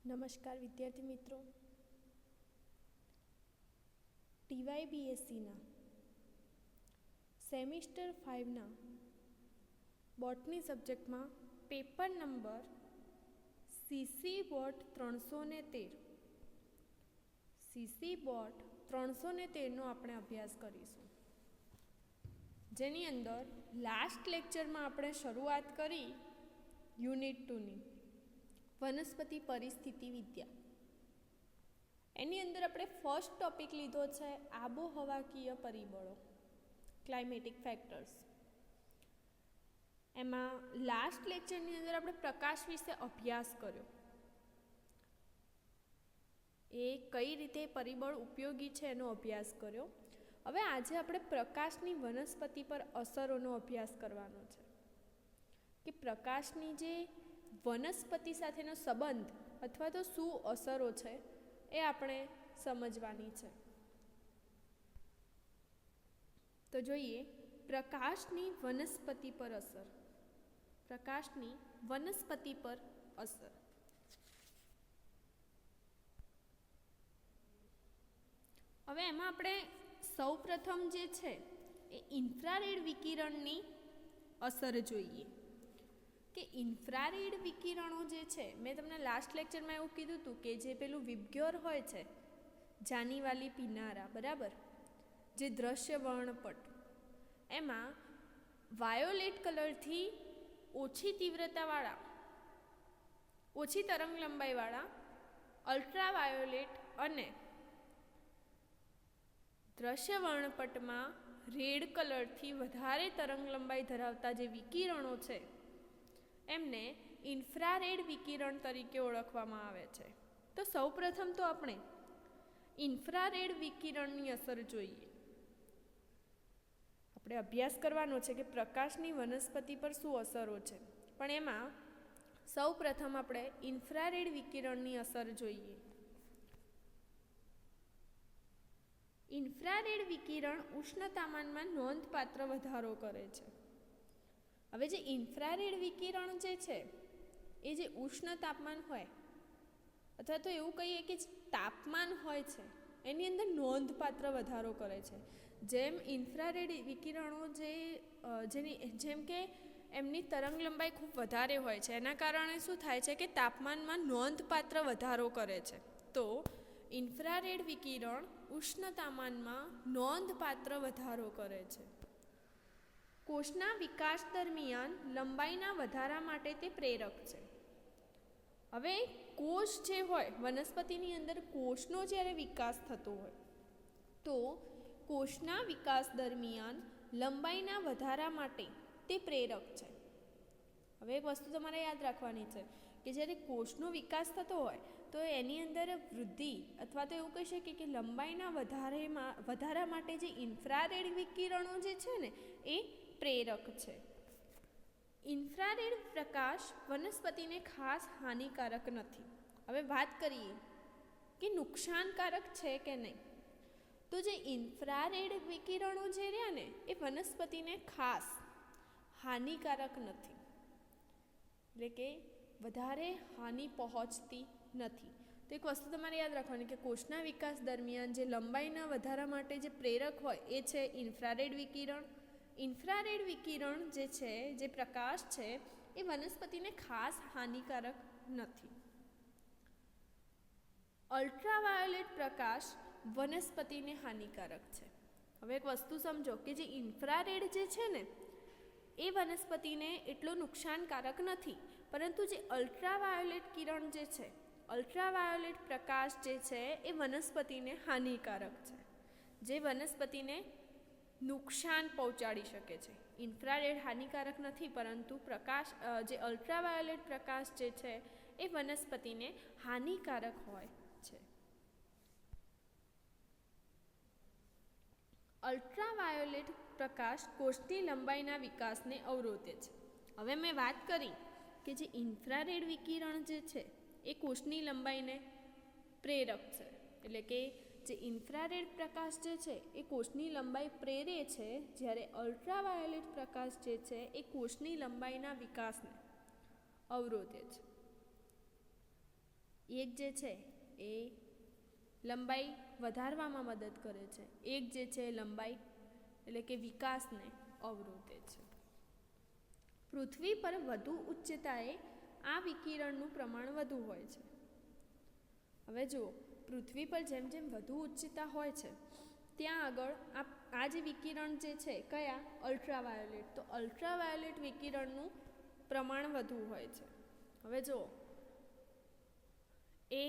નમસ્કાર વિદ્યાર્થી મિત્રો, TYBSCના સેમિસ્ટર 5ના બોટની સબ્જેક્ટમાં પેપર નંબર CC બોટ 313નો આપણે અભ્યાસ કરીશું, જેની અંદર લાસ્ટ લેક્ચરમાં આપણે શરૂઆત કરી યુનિટ 2ની વનસ્પતિ પરિસ્થિતિ વિદ્યા. એની અંદર આપણે ફર્સ્ટ ટોપિક લીધો છે આબોહવાકીય પરિબળો, ક્લાઇમેટિક ફેક્ટર્સ. એમાં લાસ્ટ લેક્ચરની અંદર આપણે પ્રકાશ વિશે અભ્યાસ કર્યો, એ કઈ રીતે પરિબળ ઉપયોગી છે એનો અભ્યાસ કર્યો. હવે આજે આપણે પ્રકાશની વનસ્પતિ પર અસરોનો અભ્યાસ કરવાનો છે, કે પ્રકાશની જે વનસ્પતિ સાથેનો સંબંધ અથવા તો શું અસરો છે એ આપણે સમજવાની છે. તો જોઈએ પ્રકાશની વનસ્પતિ પર અસર. પ્રકાશની વનસ્પતિ પર અસર. હવે એમાં આપણે સૌપ્રથમ જે છે એ ઇન્ફ્રારેડ વિકિરણની અસર જોઈએ, કે ઇન્ફ્રારેડ વિકિરણો જે છે, મેં તમને લાસ્ટ લેક્ચરમાં એવું કીધું હતું કે જે પેલું વિબ્ગ્યોર હોય છે, જાનીવાલી પિનારા, બરાબર, જે દ્રશ્ય વર્ણપટ, એમાં વાયોલેટ કલરથી ઓછી તીવ્રતાવાળા, ઓછી તરંગ લંબાઈવાળા અલ્ટ્રાવાયોલેટ અને દ્રશ્ય વર્ણપટમાં રેડ કલરથી વધારે તરંગ લંબાઈ ધરાવતા જે વિકિરણો છે એમને ઇન્ફ્રારેડ વિકિરણ તરીકે ઓળખવામાં આવે છે. તો સૌપ્રથમ તો આપણે ઇન્ફ્રારેડ વિકિરણની અસર જોઈએ. આપણે અભ્યાસ કરવાનો છે કે પ્રકાશની વનસ્પતિ પર શું અસરો છે, પણ એમાં સૌપ્રથમ આપણે ઇન્ફ્રારેડ વિકિરણની અસર જોઈએ. ઇન્ફ્રારેડ વિકિરણ ઉષ્ણતામાનમાં નોંધપાત્ર વધારો કરે છે. હવે જે ઇન્ફ્રારેડ વિકિરણ જે છે એ જે ઉષ્ણ તાપમાન હોય, અથવા તો એવું કહીએ કે તાપમાન હોય છે, એની અંદર નોંધપાત્ર વધારો કરે છે. જેમ ઇન્ફ્રારેડ વિકિરણો જેમ કે એમની તરંગ લંબાઈ ખૂબ વધારે હોય છે, એના કારણે શું થાય છે કે તાપમાનમાં નોંધપાત્ર વધારો કરે છે. તો ઇન્ફ્રારેડ વિકિરણ ઉષ્ણતામાનમાં નોંધપાત્ર વધારો કરે છે. કોષના વિકાસ દરમિયાન લંબાઈના વધારા માટે તે પ્રેરક છે. હવે કોષ જે હોય, વનસ્પતિની અંદર કોષનો જ્યારે વિકાસ થતો હોય તો કોષના વિકાસ દરમિયાન લંબાઈના વધારા માટે તે પ્રેરક છે. હવે એક વસ્તુ તમારે યાદ રાખવાની છે કે જ્યારે કોષનો વિકાસ થતો હોય તો એની અંદર વૃદ્ધિ અથવા તો એવું કહી શકીએ કે લંબાઈના વધારા માટે જે ઇન્ફ્રારેડ વિકિરણો જે છે ને એ પ્રેરક છે. ઇન્ફ્રારેડ પ્રકાશ વનસ્પતિને ખાસ હાનિકારક નથી. હવે વાત કરીએ કે નુકસાનકારક છે કે નહીં, તો જે ઇન્ફ્રારેડ વિકિરણો જે રહ્યા ને એ વનસ્પતિને ખાસ હાનિકારક નથી, એટલે કે વધારે હાનિ પહોંચતી નથી. તો એક વસ્તુ તમારે યાદ રાખવાની કે કોષના વિકાસ દરમિયાન જે લંબાઈના વધારા માટે જે પ્રેરક હોય એ છે ઇન્ફ્રારેડ વિકિરણ. ઇન્ફ્રારેડ વિકિરણ જે છે, જે પ્રકાશ છે, એ વનસ્પતિને ખાસ હાનિકારક નથી. અલ્ટ્રાવાયોલેટ પ્રકાશ વનસ્પતિને હાનિકારક છે. હવે એક વસ્તુ સમજો કે જે ઇન્ફ્રારેડ જે છે ને એ વનસ્પતિને એટલો નુકસાનકારક નથી, પરંતુ જે અલ્ટ્રાવાયોલેટ કિરણ જે છે, અલ્ટ્રાવાયોલેટ પ્રકાશ જે છે એ વનસ્પતિને હાનિકારક છે, જે વનસ્પતિને નુકસાન પહોંચાડી શકે છે. ઇન્ફ્રારેડ હાનિકારક નથી, પરંતુ પ્રકાશ જે અલ્ટ્રાવાયોલેટ પ્રકાશ જે છે એ વનસ્પતિને હાનિકારક હોય છે. અલ્ટ્રાવાયોલેટ પ્રકાશ કોષની લંબાઈના વિકાસને અવરોધે છે. હવે મેં વાત કરી કે જે ઇન્ફ્રારેડ વિકિરણ જે છે એ કોષની લંબાઈને પ્રેરક છે, એટલે કે જે ઇન્ફ્રારેડ પ્રકાશ જે છે એ કોષની લંબાઈ પ્રેરે છે, જ્યારે અલ્ટ્રાવાયોલેટ પ્રકાશ જે છે એ કોષની લંબાઈના વિકાસને અવરોધે છે. એક જે છે એ લંબાઈ વધારવામાં મદદ કરે છે, એક જે છે લંબાઈ એટલે કે વિકાસને અવરોધે છે. પૃથ્વી પર વધુ ઉચ્ચતાએ આ વિકિરણનું પ્રમાણ વધુ હોય છે. હવે જુઓ, પૃથ્વી પર જેમ જેમ વધુ ઉચ્ચતા હોય છે ત્યાં આગળ આ જે વિકિરણ જે છે કયા અલ્ટ્રાવાયોલેટ, તો અલ્ટ્રાવાયોલેટ વિકિરણનું પ્રમાણ વધુ હોય છે. હવે જુઓ, એ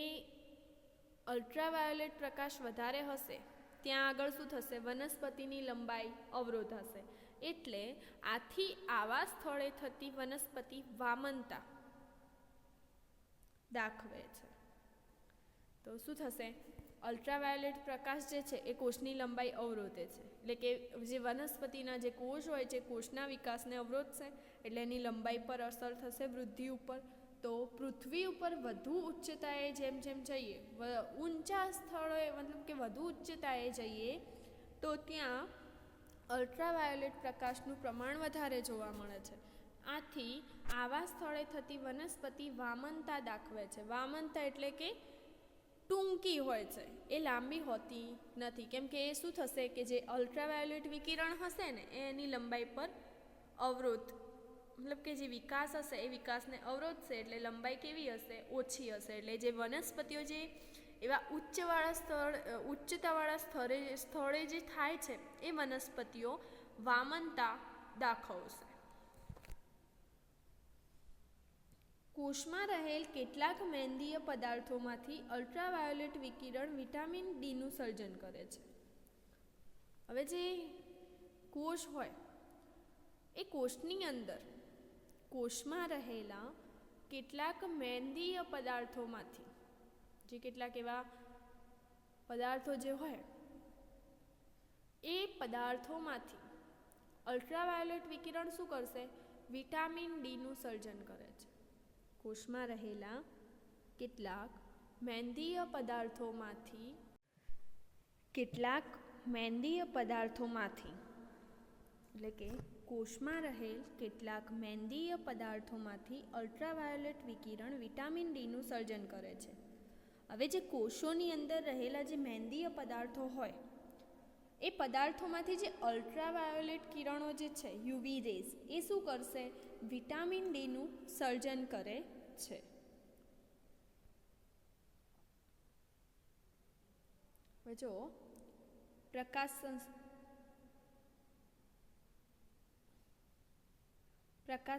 અલ્ટ્રાવાયોલેટ પ્રકાશ વધારે હશે ત્યાં આગળ શું થશે, વનસ્પતિની લંબાઈ અવરોધાશે. એટલે આથી આવા સ્થળે થતી વનસ્પતિ વામનતા દાખવે છે. તો શું થશે, અલ્ટ્રાવાયોલેટ પ્રકાશ જે છે એ કોષની લંબાઈ અવરોધે છે, એટલે કે જે વનસ્પતિના જે કોષ હોય છે કોષના વિકાસને અવરોધશે, એટલે એની લંબાઈ પર અસર થશે, વૃદ્ધિ ઉપર. તો પૃથ્વી ઉપર વધુ ઉચ્ચતાએ જેમ જેમ જઈએ, ઊંચા સ્થળોએ મતલબ કે વધુ ઉચ્ચતાએ જઈએ તો ત્યાં અલ્ટ્રાવાયોલેટ પ્રકાશનું પ્રમાણ વધારે જોવા મળે છે. આથી આવા સ્થળે થતી વનસ્પતિ વામનતા દાખવે છે. વામનતા એટલે કે ટૂંકી હોય છે, એ લાંબી હોતી નથી, કેમ કે એ શું થશે કે જે અલ્ટ્રાવાયોલેટ વિકિરણ હશે ને એ એની લંબાઈ પર અવરોધ મતલબ કે જે વિકાસ હશે એ વિકાસને અવરોધશે, એટલે લંબાઈ કેવી હશે, ઓછી હશે. એટલે જે વનસ્પતિઓ જે એવા ઉચ્ચતાવાળા સ્થળે જે થાય છે એ વનસ્પતિઓ વામનતા દાખવશે. કોષમાં રહેલ કેટલાક મેંદીય પદાર્થોમાંથી અલ્ટ્રાવાયોલેટ વિકિરણ વિટામિન ડીનું સર્જન કરે છે. હવે જે કોષ હોય એ કોષની અંદર કોષમાં રહેલા કેટલાક મેંદીય પદાર્થોમાંથી, જે કેટલાક એવા પદાર્થો જે હોય એ પદાર્થોમાંથી અલ્ટ્રાવાયોલેટ વિકિરણ શું કરશે, વિટામિન ડીનું સર્જન કરે છે. કોષમાં રહેલા કેટલાક મેંદીય પદાર્થોમાંથી એટલે કે કોષમાં રહેલ કેટલાક મેંદીય પદાર્થોમાંથી અલ્ટ્રાવાયોલેટ વિકિરણ વિટામિન ડીનું સર્જન કરે છે. હવે જે કોષોની અંદર રહેલા જે મેંદીય પદાર્થો હોય એ પદાર્થોમાંથી જે અલ્ટ્રાવાયોલેટ કિરણો જે છે યુવી રેઝ એ શું કરશે, વિટામિન ડીનું સર્જન કરે છે. હવે જો પ્રકાશ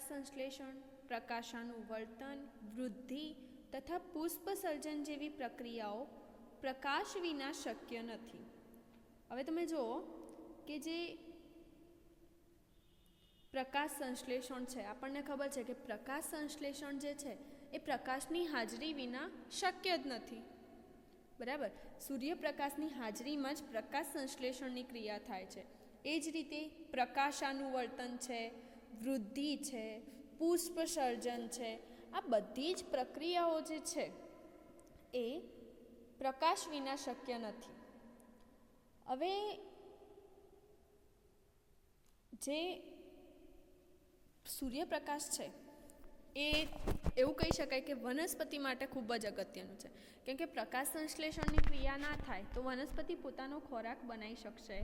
સંશ્લેષણ, પ્રકાશાનુવર્તન, વૃદ્ધિ તથા પુષ્પ સર્જન જેવી પ્રક્રિયાઓ પ્રકાશ વિના શક્ય નથી. હવે તમે જુઓ કે જે પ્રકાશ સંશ્લેષણ છે, આપણને ખબર છે કે પ્રકાશ સંશ્લેષણ જે છે એ પ્રકાશની હાજરી વિના શક્ય જ નથી, બરાબર. સૂર્યપ્રકાશની હાજરીમાં જ પ્રકાશ સંશ્લેષણની ક્રિયા થાય છે. એ જ રીતે પ્રકાશાનુવર્તન છે, વૃદ્ધિ છે, પુષ્પ સર્જન છે, આ બધી જ પ્રક્રિયાઓ જે છે એ પ્રકાશ વિના શક્ય નથી. હવે જે સૂર્યપ્રકાશ છે એ એવું કહી શકાય કે વનસ્પતિ માટે ખૂબ જ અગત્યનું છે, કેમ કે પ્રકાશ સંશ્લેષણની ક્રિયા ના થાય તો વનસ્પતિ પોતાનો ખોરાક બનાવી શકશે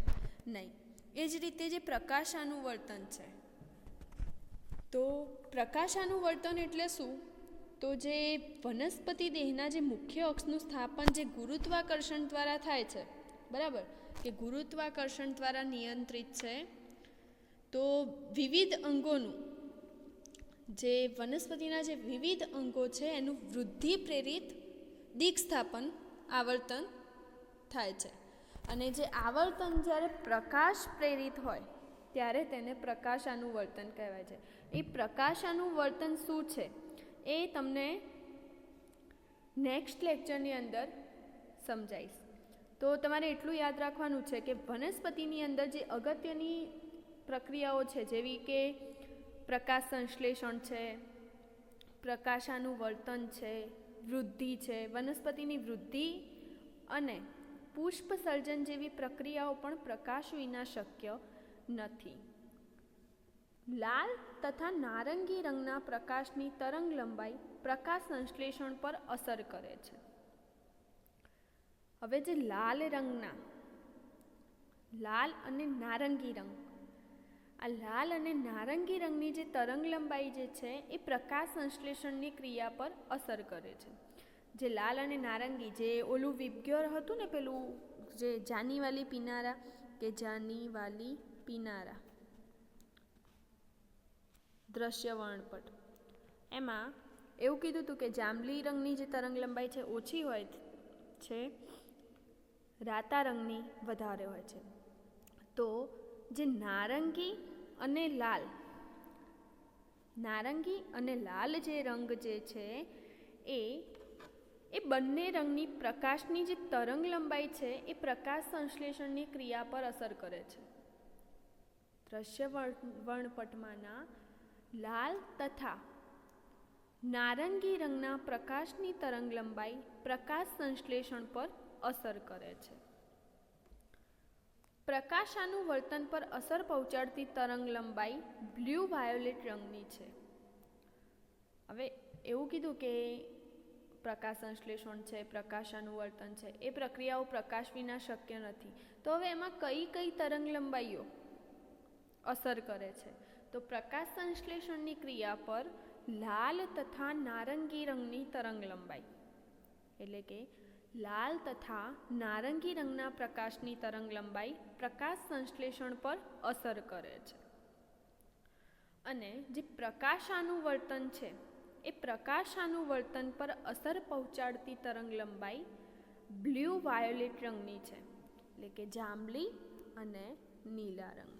નહીં. એ જ રીતે જે પ્રકાશાનુવર્તન છે, તો પ્રકાશાનુવર્તન એટલે શું, તો જે વનસ્પતિ દેહના જે મુખ્ય અક્ષનું સ્થાપન જે ગુરુત્વાકર્ષણ દ્વારા થાય છે, બરાબર, કે ગુરુત્વાકર્ષણ દ્વારા નિયંત્રિત છે. તો વિવિધ અંગોનું જે વનસ્પતિના જે વિવિધ અંગો છે એનું વૃદ્ધિ પ્રેરિત દિક્સ્થાપન આવર્તન થાય છે. અને જે આવર્તન જ્યારે પ્રકાશ પ્રેરિત હોય ત્યારે તેને પ્રકાશાનુવર્તન કહેવાય છે. એ પ્રકાશાનુવર્તન શું છે એ તમને નેક્સ્ટ લેક્ચરની અંદર સમજાવીશ. તો તમારે એટલું યાદ રાખવાનું છે કે વનસ્પતિની અંદર જે અગત્યની પ્રક્રિયાઓ છે, જેવી કે પ્રકાશ સંશ્લેષણ છે, પ્રકાશાનુવર્તન છે, વૃદ્ધિ છે, વનસ્પતિની વૃદ્ધિ અને પુષ્પ સર્જન જેવી પ્રક્રિયાઓ પણ પ્રકાશ વિના શક્ય નથી. લાલ તથા નારંગી રંગના પ્રકાશની તરંગ લંબાઈ પ્રકાશ સંશ્લેષણ પર અસર કરે છે. હવે જે લાલ અને નારંગી રંગ, આ લાલ અને નારંગી રંગની જે તરંગ લંબાઈ જે છે એ પ્રકાશ સંશ્લેષણની ક્રિયા પર અસર કરે છે. જે લાલ અને નારંગી, જે ઓલું વિબગ્યોર હતું ને, પેલું જે જાનીવાલી પીનારા દ્રશ્ય વર્ણપટ, એમાં એવું કીધું હતું કે જાંબલી રંગની જે તરંગ લંબાઈ છે ઓછી હોય છે, રાતા રંગની વધારે હોય છે. તો જે નારંગી અને લાલ જે રંગ જે છે એ બંને રંગની પ્રકાશની જે તરંગ લંબાઈ છે એ પ્રકાશ સંશ્લેષણની ક્રિયા પર અસર કરે છે. દ્રશ્ય વર્ણપટમાંના લાલ તથા નારંગી રંગના પ્રકાશની તરંગ લંબાઈ પ્રકાશ સંશ્લેષણ પર અસર કરે છે. પ્રકાશાનુવર્તન પર અસર પહોંચાડતી તરંગ લંબાઈ બ્લુ વાયોલેટ રંગની છે. હવે એવું કીધું કે પ્રકાશ સંશ્લેષણ છે, પ્રકાશાનુવર્તન છે, એ પ્રક્રિયાઓ પ્રકાશ વિના શક્ય નથી. તો હવે એમાં કઈ તરંગ લંબાઈઓ અસર કરે છે? તો પ્રકાશ સંશ્લેષણની ક્રિયા પર લાલ તથા નારંગી રંગની તરંગ લંબાઈ, એટલે કે લાલ તથા નારંગી રંગના પ્રકાશની તરંગ લંબાઈ પ્રકાશ સંશ્લેષણ પર અસર કરે છે. અને જે પ્રકાશાનુવર્તન છે એ પ્રકાશાનુવર્તન પર અસર પહોંચાડતી તરંગ લંબાઈ બ્લુ વાયોલેટ રંગની છે, એટલે કે જાંબલી અને નીલા રંગની.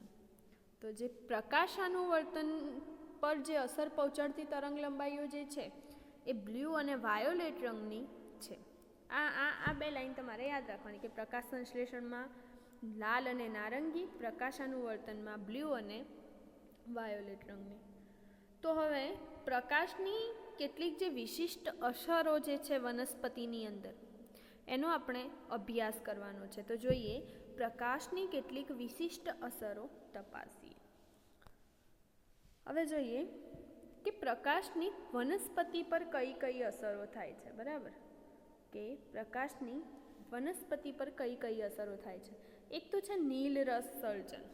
તો જે પ્રકાશાનુવર્તન પર જે અસર પહોંચાડતી તરંગ લંબાઈઓ જે છે એ બ્લુ અને વાયોલેટ રંગની છે. આ બે લાઈન તમારે યાદ રાખવાની કે પ્રકાશ સંશ્લેષણમાં લાલ અને નારંગી, પ્રકાશાનુવર્તનમાં બ્લુ અને વાયોલેટ રંગની. તો હવે પ્રકાશની કેટલીક જે વિશિષ્ટ અસરો જે છે વનસ્પતિની અંદર, એનો આપણે અભ્યાસ કરવાનો છે. તો જોઈએ પ્રકાશની કેટલીક વિશિષ્ટ અસરો તપાસીએ. હવે જોઈએ કે પ્રકાશની વનસ્પતિ પર કઈ અસરો થાય છે. બરાબર, કે પ્રકાશની વનસ્પતિ પર કઈ અસરો થાય છે. એક તો છે નીલ રસ સર્જન.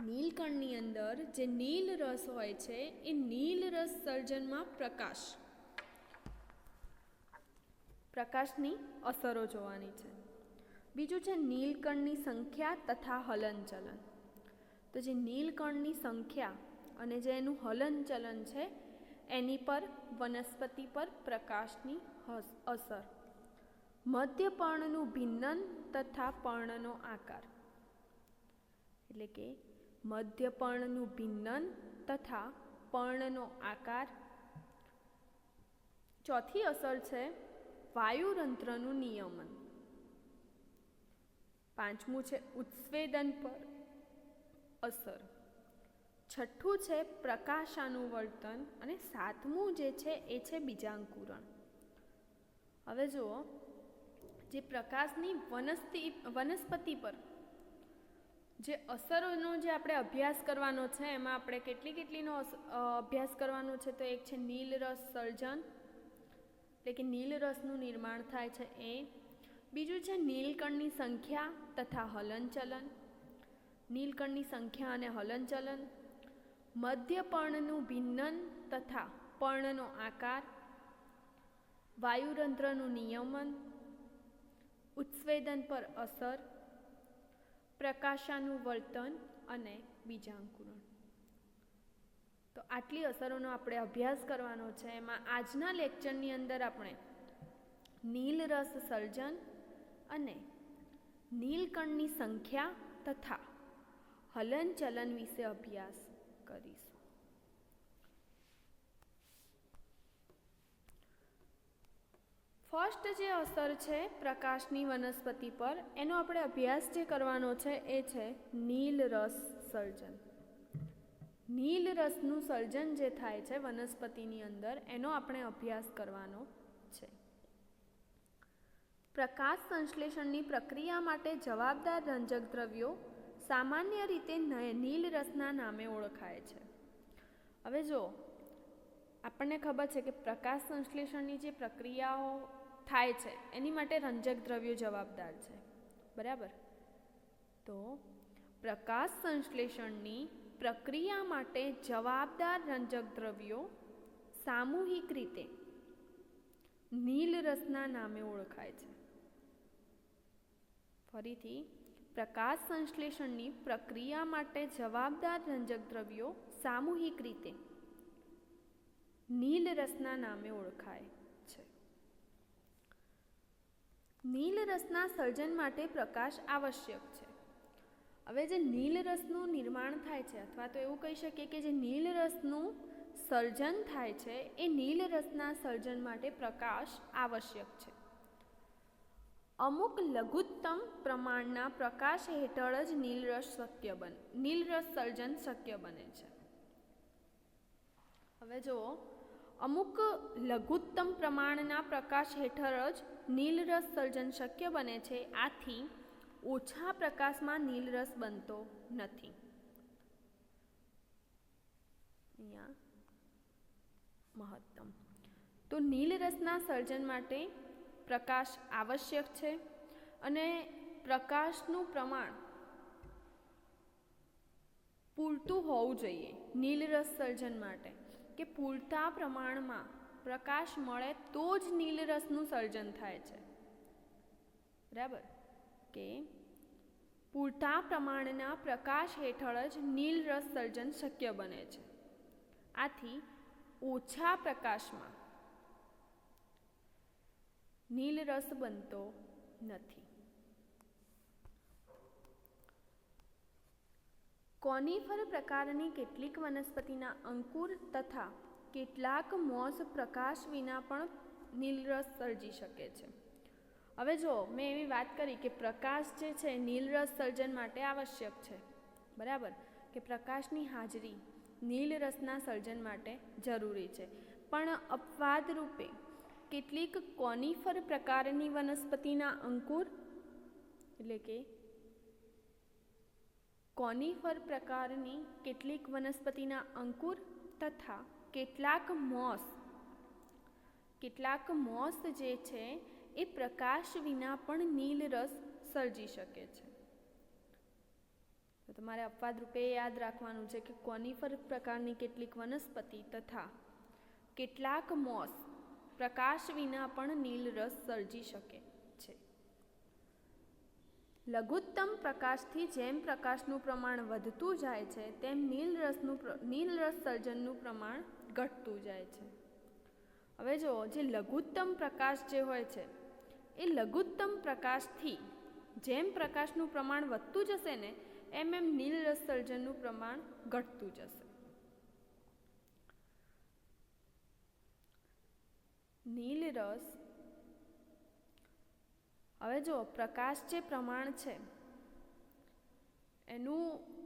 નીલકણની અંદર જે નીલ રસ હોય છે એ નીલ રસ સર્જનમાં પ્રકાશની અસરો જોવાની છે. બીજું છે નીલકણની સંખ્યા તથા હલનચલન. તો જે નીલકણની સંખ્યા અને જે એનું હલનચલન છે એની પર વનસ્પતિ પર પ્રકાશની અસર. મધ્ય પર્ણનું ભિન્નન તથા પર્ણનો આકાર, એટલે કે મધ્ય પર્ણનું ભિન્નન તથા પર્ણનો આકાર. ચોથી અસર છે વાયુતંત્રનું નિયમન. પાંચમું છે ઉત્સ્વેદન પર અસર. છઠ્ઠું છે પ્રકાશાનુવર્તન અને સાતમું જે છે એ છે બીજાંકુરણ. હવે જુઓ, જે પ્રકાશની વનસ્પતિ પર જે અસરોનો જે આપણે અભ્યાસ કરવાનો છે એમાં આપણે કેટલીનો અભ્યાસ કરવાનો છે. તો એક છે નીલરસ સર્જન, એટલે કે નીલરસનું નિર્માણ થાય છે એ. બીજું છે નીલકણની સંખ્યા તથા હલનચલન. નીલકણની સંખ્યા અને હલનચલન. મધ્ય પર્ણનું ભિન્નન તથા પર્ણનો આકાર. વાયુતંત્રનું નિયમન. ઉત્સ્વેદન પર અસર. પ્રકાશાનુવર્તન અને બીજાંકુરણ. તો આટલી અસરોનો આપણે અભ્યાસ કરવાનો છે. એમાં આજના લેક્ચરની અંદર આપણે નીલરસ સર્જન અને નીલકણની સંખ્યા તથા હલનચલન વિશે અભ્યાસ કરીશું. ફર્સ્ટ જે અસર છે પ્રકાશની વનસ્પતિ પર, એનો આપણે અભ્યાસ જે કરવાનો છે એ છે નીલરસ સર્જન. નીલરસનું સર્જન જે થાય છે વનસ્પતિની અંદર, એનો આપણે અભ્યાસ કરવાનો છે. પ્રકાશ સંશ્લેષણની પ્રક્રિયા માટે જવાબદાર રંજક દ્રવ્યો સામાન્ય રીતે નીલ રસના નામે ઓળખાય છે. હવે જો આપણને ખબર છે કે પ્રકાશ સંશ્લેષણની જે પ્રક્રિયાઓ થાય છે એની માટે રંજક દ્રવ્યો જવાબદાર છે, બરાબર. તો પ્રકાશ સંશ્લેષણની પ્રક્રિયા માટે જવાબદાર રંજક દ્રવ્યો સામૂહિક રીતે નીલ રસના નામે ઓળખાય છે. ફરીથી, પ્રકાશ સંશ્લેષણની પ્રક્રિયા માટે જવાબદાર રંજક દ્રવ્યો સામૂહિક રીતે નીલ રસના નામે ઓળખાય છે. નીલ રસના સર્જન માટે પ્રકાશ આવશ્યક છે. હવે જે નીલ રસનું નિર્માણ થાય છે, અથવા તો એવું કહી શકીએ કે જે નીલ રસનું સર્જન થાય છે એ નીલ રસના સર્જન માટે પ્રકાશ આવશ્યક છે. અમુક લઘુત્તમ પ્રમાણના પ્રકાશ હેઠળ જ નીલ રસ સર્જન શક્ય બને છે. હવે જુઓ, અમુક લઘુત્તમ પ્રમાણના પ્રકાશ હેઠળ જ નીલ રસ સર્જન શક્ય બને છે. આથી ઓછા પ્રકાશમાં નીલ રસ બનતો નથી. અહીંયા મહત્તમ. તો નીલ રસના સર્જન માટે પ્રકાશ આવશ્યક છે અને પ્રકાશનું પ્રમાણ પૂરતું હોવું જોઈએ નીલ રસ સર્જન માટે, કે પૂરતા પ્રમાણમાં પ્રકાશ મળે તો જ નીલ રસનું સર્જન થાય છે, બરાબર. કે પૂરતા પ્રમાણના પ્રકાશ હેઠળ જ નીલ રસ સર્જન શક્ય બને છે. આથી ઓછા પ્રકાશમાં નીલ રસ બનતો નથી. કોનિફર પ્રકારની કેટલીક વનસ્પતિના અંકુર તથા કેટલાક મોસ પ્રકાશ વિના પણ નીલ રસ સર્જી શકે છે. હવે જો મેં એવી વાત કરી કે પ્રકાશ જે છે નીલ રસ સર્જન માટે આવશ્યક છે, બરાબર, કે પ્રકાશની હાજરી નીલ રસના સર્જન માટે જરૂરી છે. પણ અપવાદ રૂપે કેટલીક કોનિફર પ્રકારની વનસ્પતિના અંકુર એટલે કે કોનિફર પ્રકારની કેટલીક વનસ્પતિના અંકુર તથા કેટલાક મોસ જે છે એ પ્રકાશ વિના પણ નીલ રસ સર્જી શકે છે. તો તમારે અપવાદ રૂપે યાદ રાખવાનું છે કે કોનિફર પ્રકારની કેટલીક વનસ્પતિ તથા કેટલાક મોસ પ્રકાશ વિના પણ નીલ રસ સર્જી શકે છે. લઘુત્તમ પ્રકાશથી જેમ પ્રકાશનું પ્રમાણ વધતું જાય છે તેમ નીલ રસ સર્જનનું પ્રમાણ ઘટતું જાય છે. હવે જો જે લઘુત્તમ પ્રકાશ જે હોય છે એ લઘુત્તમ પ્રકાશથી જેમ પ્રકાશનું પ્રમાણ વધતું જશે ને એમ નીલ રસ સર્જનનું પ્રમાણ ઘટતું જશે. નીલ રસ, હવે જો પ્રકાશ જે પ્રમાણ છે એનું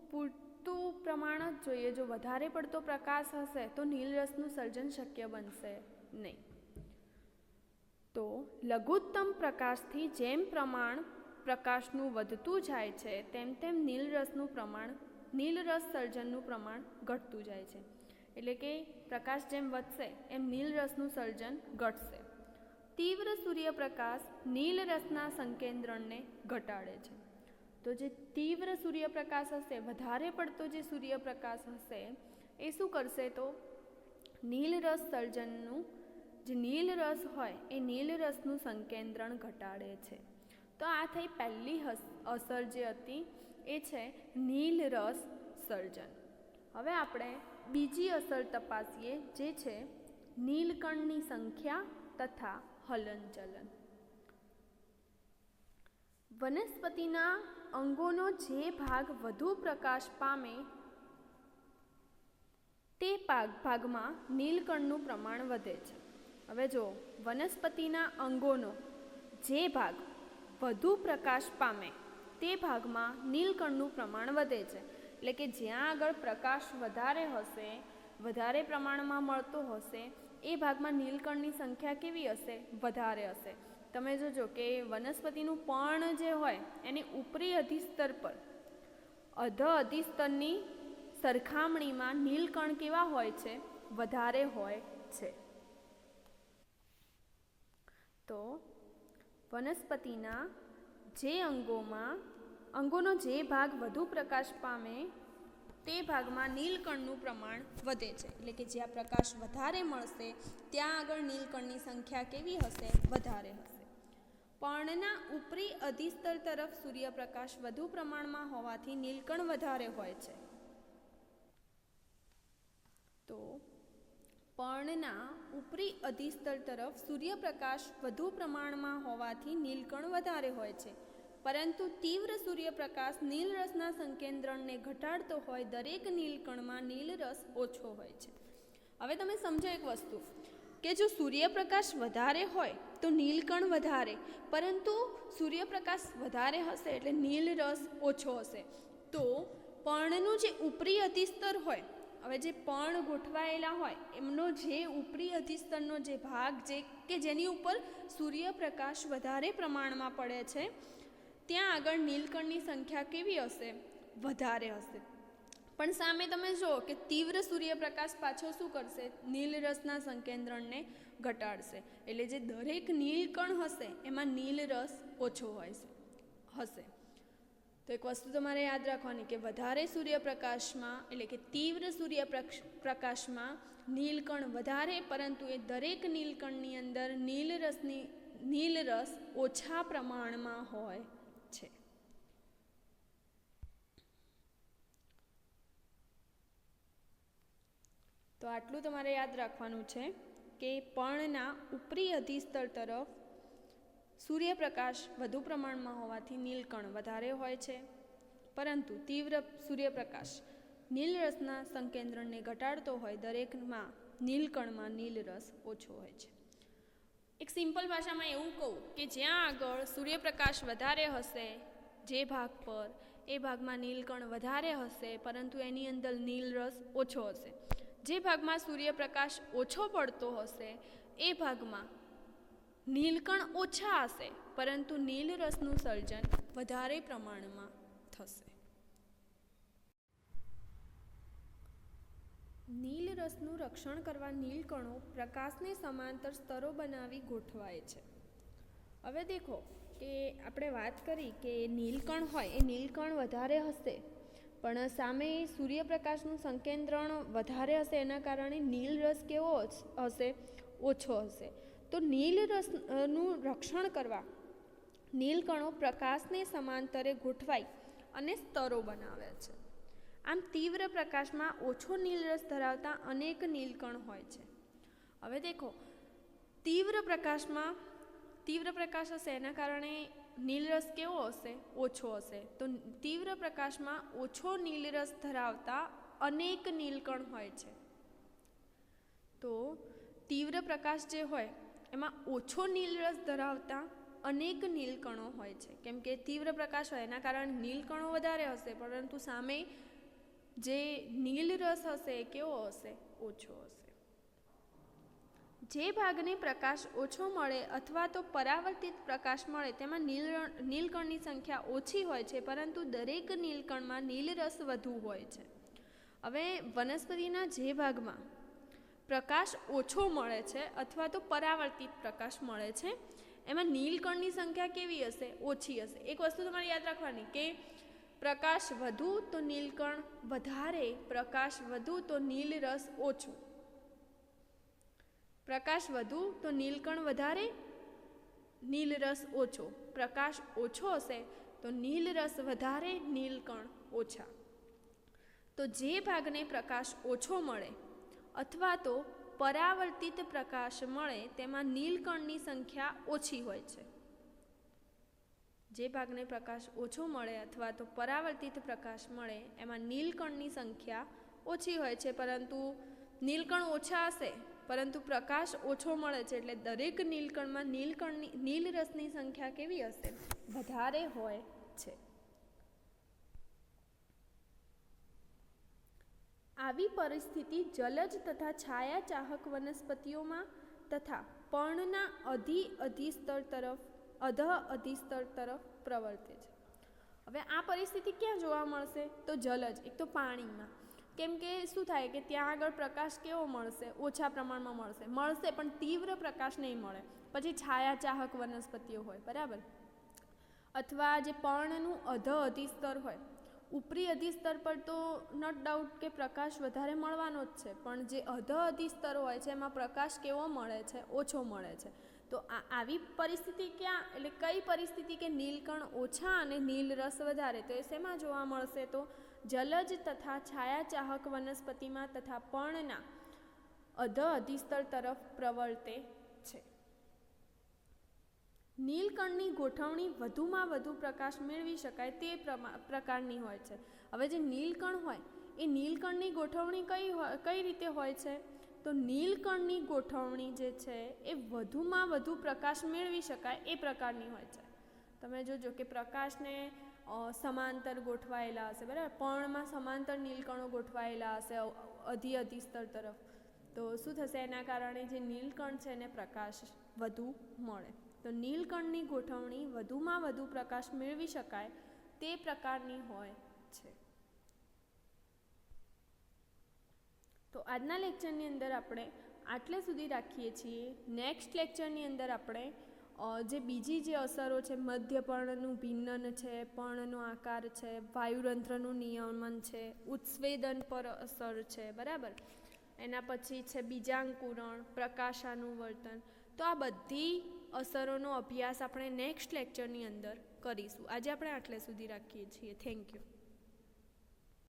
પૂરતું પ્રમાણ જ જોઈએ. જો વધારે પડતો પ્રકાશ હશે તો નીલ રસનું સર્જન શક્ય બનશે નહીં. તો લઘુત્તમ પ્રકાશથી જેમ પ્રમાણ પ્રકાશનું વધતું જાય છે તેમ તેમ નીલ રસ સર્જનનું પ્રમાણ ઘટતું જાય છે. એટલે કે પ્રકાશ જેમ વધશે એમ નીલ રસનું સર્જન ઘટશે. તીવ્ર સૂર્યપ્રકાશ નીલ રસના સંકેન્દ્રણને ઘટાડે છે. તો જે તીવ્ર સૂર્યપ્રકાશ હશે, વધારે પડતો જે સૂર્યપ્રકાશ હશે એ શું કરશે, તો નીલ રસ સર્જનનું જે નીલ રસ હોય એ નીલ રસનું સંકેન્દ્રણ ઘટાડે છે. તો આ થઈ પહેલી અસર જે હતી એ છે નીલ રસ સર્જન. હવે આપણે બીજી અસર તપાસીએ જે છે નીલકણની સંખ્યા તથા હલનચલન. વનસ્પતિના અંગોનો જે ભાગ વધુ પ્રકાશ પામે તે ભાગમાં નીલકણનું પ્રમાણ વધે છે. હવે જો વનસ્પતિના અંગોનો જે ભાગ વધુ પ્રકાશ પામે તે ભાગમાં નીલકણનું પ્રમાણ વધે છે. એટલે કે જ્યાં આગળ પ્રકાશ વધારે હશે, વધારે પ્રમાણમાં મળતો હશે એ ભાગમાં નીલકણની સંખ્યા કેવી હશે, વધારે હશે. તમે જોજો કે વનસ્પતિનું પર્ણ જે હોય એની ઉપરી અધિસ્તર પર અધ અધિસ્તરની સરખામણીમાં નીલકણ કેવા હોય છે? વધારે હોય છે. તો વનસ્પતિના જે અંગોનો જે ભાગ વધુ પ્રકાશ પામે તે ભાગમાં નીલકણનું પ્રમાણ વધે છે. એટલે કે જ્યાં પ્રકાશ વધારે મળશે ત્યાં આગળ નીલકણની સંખ્યા કેવી હશે? વધારે હશે. પર્ણના ઉપરી અધિસ્તર તરફ સૂર્યપ્રકાશ વધુ પ્રમાણમાં હોવાથી નીલકણ વધારે હોય છે. તો પર્ણના ઉપરી અધિસ્તર તરફ સૂર્યપ્રકાશ વધુ પ્રમાણમાં હોવાથી નીલકણ વધારે હોય છે, પરંતુ તીવ્ર સૂર્યપ્રકાશ નીલરસના સંકેન્દ્રણને ઘટાડતો હોય દરેક નીલકણમાં નીલરસ ઓછો હોય છે. હવે તમે સમજો એક વસ્તુ કે જો સૂર્યપ્રકાશ વધારે હોય તો નીલકણ વધારે, પરંતુ સૂર્યપ્રકાશ વધારે હશે એટલે નીલરસ ઓછો હશે. તો પર્ણનું જે ઉપરી અધિસ્તર હોય, હવે જે પર્ણ ગોઠવાયેલા હોય એમનો જે ઉપરી અધિસ્તરનો જે ભાગ કે જેની ઉપર સૂર્યપ્રકાશ વધારે પ્રમાણમાં પડે છે ત્યાં આગળ નીલકણની સંખ્યા કેવી હશે? વધારે હશે. પણ સામે તમે જુઓ કે તીવ્ર સૂર્યપ્રકાશ પાછો શું કરશે? નીલરસના સંકેન્દ્રણને ઘટાડશે. એટલે જે દરેક નીલકણ હશે એમાં નીલરસ ઓછો હશે. તો એક વસ્તુ તમારે યાદ રાખવાની કે વધારે સૂર્યપ્રકાશમાં એટલે કે તીવ્ર સૂર્યપ્રકાશમાં નીલકણ વધારે, પરંતુ એ દરેક નીલકણની અંદર નીલરસ ઓછા પ્રમાણમાં હોય છે. તો આટલું તમારે યાદ રાખવાનું છે કે પર્ણના ઉપરી અધિસ્તર તરફ સૂર્યપ્રકાશ વધુ પ્રમાણમાં હોવાથી નીલકણ વધારે હોય છે, પરંતુ તીવ્ર સૂર્યપ્રકાશ નીલરસના સંકેન્દ્રણને ઘટાડતો હોય દરેકમાં નીલકણમાં નીલરસ ઓછો હોય છે. એક સિમ્પલ ભાષામાં એવું કહું કે જ્યાં આગળ સૂર્યપ્રકાશ વધારે હશે જે ભાગ પર, એ ભાગમાં નીલકણ વધારે હશે, પરંતુ એની અંદર નીલરસ ઓછો હશે. જે ભાગમાં સૂર્યપ્રકાશ ઓછો પડતો હશે એ ભાગમાં નીલકણ ઓછા હશે, પરંતુ નીલરસનું સર્જન વધારે પ્રમાણમાં થશે. નીલરસનું રક્ષણ કરવા નીલકણો પ્રકાશને સમાંતર સ્તરો બનાવી ગોઠવાય છે. હવે દેખો કે આપણે વાત કરી કે નીલકણ હોય એ નીલકણ વધારે હશે, પણ સામે સૂર્યપ્રકાશનું સંકેન્દ્રણ વધારે હશે, એના કારણે નીલરસ કેવો હશે? ઓછો હશે. તો નીલરસનું રક્ષણ કરવા નીલકણો પ્રકાશને સમાંતરે ગોઠવાય અને સ્તરો બનાવે છે. આમ તીવ્ર પ્રકાશમાં ઓછો નીલરસ ધરાવતા અનેક નીલકણ હોય છે. હવે દેખો તીવ્ર પ્રકાશ હશે એના કારણે નીલરસ કેવો હશે? ઓછો હશે. તો તીવ્ર પ્રકાશમાં ઓછો નીલરસ ધરાવતા અનેક નીલકણ હોય છે. તો તીવ્ર પ્રકાશ જે હોય એમાં ઓછો નીલરસ ધરાવતા અનેક નીલકણો હોય છે. કેમ કે તીવ્ર પ્રકાશ હોય એના કારણે નીલકણો વધારે હશે, પરંતુ સામે જે નીલરસ હશે એ કેવો હશે? ઓછો હશે. જે ભાગને પ્રકાશ ઓછો મળે અથવા તો પરાવર્તિત પ્રકાશ મળે તેમાં નીલકણની સંખ્યા ઓછી હોય છે, પરંતુ દરેક નીલકણમાં નીલરસ વધુ હોય છે. હવે વનસ્પતિના જે ભાગમાં પ્રકાશ ઓછો મળે છે અથવા તો પરાવર્તિત પ્રકાશ મળે છે એમાં નીલકણની સંખ્યા કેવી હશે? ઓછી હશે. એક વસ્તુ તમારે યાદ રાખવાની કે પ્રકાશ વધુ તો નીલકણ વધારે, પ્રકાશ વધુ તો નીલરસ ઓછો. પ્રકાશ વધુ તો નીલકણ વધારે, નીલરસ ઓછો. પ્રકાશ ઓછો હશે તો નીલરસ વધારે, નીલકણ ઓછા. તો જે ભાગને પ્રકાશ ઓછો મળે અથવા તો પરાવર્તિત પ્રકાશ મળે તેમાં નીલકણની સંખ્યા ઓછી હોય છે. જે ભાગને પ્રકાશ ઓછો મળે અથવા તો પરાવર્તિત પ્રકાશ મળે એમાં નીલકણની સંખ્યા ઓછી હોય છે, પરંતુ નીલકણ ઓછા હશે પરંતુ પ્રકાશ ઓછો મળે છે, એટલે દરેક નીલકણમાં નીલરસની સંખ્યા કેવી હશે? વધારે હોય છે. આવી પરિસ્થિતિ જલજ તથા છાયાચાહક વનસ્પતિઓમાં તથા પર્ણના અધ અધિસ્તર તરફ પ્રવર્તે છે. હવે આ પરિસ્થિતિ ક્યાં જોવા મળશે? તો જલજ, એક તો પાણીમાં. કેમ કે શું થાય કે ત્યાં આગળ પ્રકાશ કેવો મળશે? ઓછા પ્રમાણમાં મળશે પણ તીવ્ર પ્રકાશ નહીં મળે. પછી છાયાચાહક વનસ્પતિઓ હોય, બરાબર. અથવા જે પર્ણનું અધિસ્તર હોય, ઉપરી અધિસ્તર પર તો નોટ ડાઉટ કે પ્રકાશ વધારે મળવાનો જ છે, પણ જે અધિસ્તર હોય છે એમાં પ્રકાશ કેવો મળે છે? ઓછો મળે છે. તો આવી પરિસ્થિતિ ક્યાં, એટલે કઈ પરિસ્થિતિ કે નીલકણ ઓછા અને નીલ રસ વધારે, તો એ શેમાં જોવા મળશે? તો જલજ તથા છાયાચાહક વનસ્પતિમાં તથા પર્ણના અધિસ્તર તરફ પ્રવર્તે છે. નીલકણની ગોઠવણી વધુમાં વધુ પ્રકાશ મેળવી શકાય તે પ્રકારની હોય છે. હવે જે નીલકણ હોય એ નીલકણની ગોઠવણી કઈ રીતે હોય છે? તો નીલકણની ગોઠવણી જે છે એ વધુમાં વધુ પ્રકાશ મેળવી શકાય એ પ્રકારની હોય છે. તમે જોજો કે પ્રકાશને સમાંતર ગોઠવાયેલા હશે, બરાબર. પર્ણમાં સમાંતર નીલકણો ગોઠવાયેલા હશે અધિસ્તર તરફ. તો શું થશે? એના કારણે જે નીલકણ છે એને પ્રકાશ વધુ મળે. તો નીલકણની ગોઠવણી વધુમાં વધુ પ્રકાશ મેળવી શકાય તે પ્રકારની હોય છે. તો આજના લેક્ચરની અંદર આપણે આટલે સુધી રાખીએ છીએ. નેક્સ્ટ લેક્ચરની અંદર આપણે જે બીજી જે અસરો છે, મધ્યપર્ણનું ભિન્નન છે, પર્ણનો આકાર છે, વાયુરંધ્રનું નિયમન છે, ઉત્સ્વેદન પર અસર છે, બરાબર. એના પછી છે બીજાંકુરણ, પ્રકાશાનુવર્તન. તો આ બધી અસરોનો અભ્યાસ આપણે નેક્સ્ટ લેક્ચરની અંદર કરીશું. આજે આપણે આટલે સુધી રાખીએ છીએ. Thank you.